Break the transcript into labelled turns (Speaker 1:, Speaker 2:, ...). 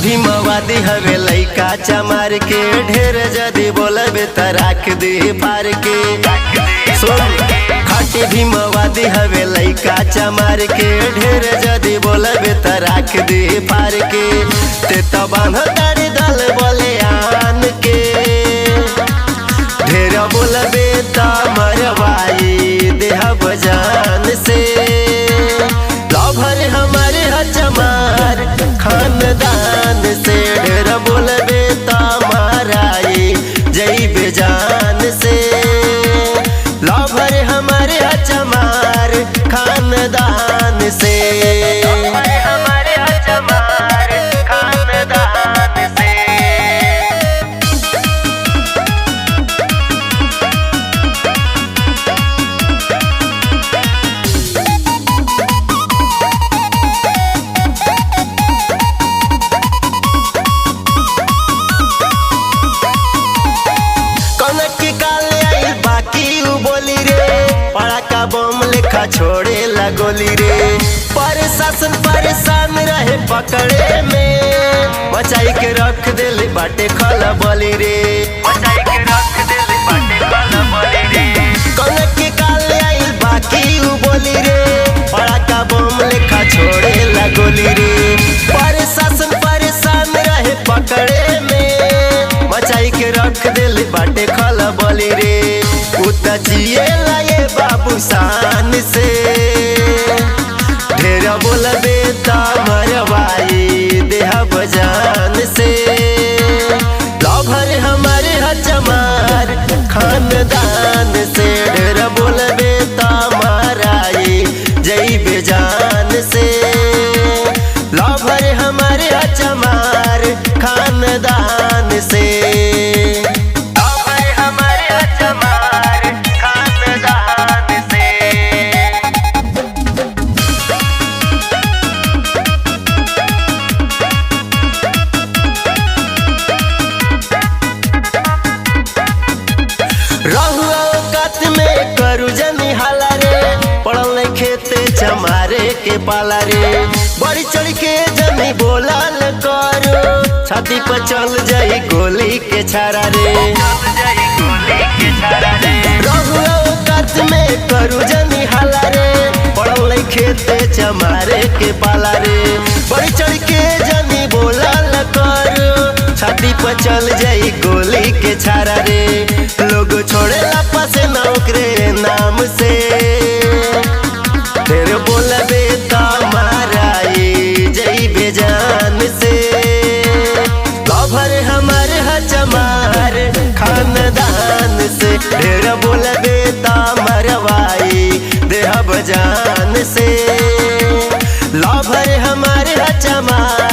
Speaker 1: भीमवादी हवे लइका चमार के ढेर जदी बोलबे त राख दे पार के खाटी भीमवादी हवे लइका चमार के ढेर जदी बोलबे त राख दे पार के ते त बांध तारी दल बोले आन के ढेर बोलबे त मरवाई देहब जान से लभर हमारे चमार खानदान से ढेर बोलबे त माराई जइबे जान से लभर हमारे चमार खानदान से हमारे चमार खानदान से। छोड़े लगोली रे प्रशासन परेशान रहे पकड़े में बचाई के रख दिल बाटे खलबली रे बचाई के रख दिल बाटे खलबली रे कनक के काले आइल बाकी उ बोली रे बड़ा का बम लेखा छोड़े लगोली रे प्रशासन परेशान रहे पकड़े में बचाई के रख दिल बाटे खलबली रे उता जिए लाए बाबू शान से ढेर बोलबे त मरवाई देहब जान से लभर हमारे चमार खानदान से ढेर बोलबे त माराई जइबे जान से लभर हमारे चमार खानदान से। चमारे के पाला रे बड़ी चढ़ के जमी बोलाल करो छाती पर चल जाई गोली के छारा रे रहुआ कत में करू जनी हाला रे पड़ल खेते चमारे के पाला रे बड़ी चढ़ के जमी बोलाल करो छाती पर चल जाई गोली के छारा रे लोग छोड़े लापा से नौकरे नाम से तेरे बोलबे त माराई जइबे जान से लभर हमारे चमार खानदान से ढेर बोलबे त मरवाई देहब जान से लभर हमारे चमार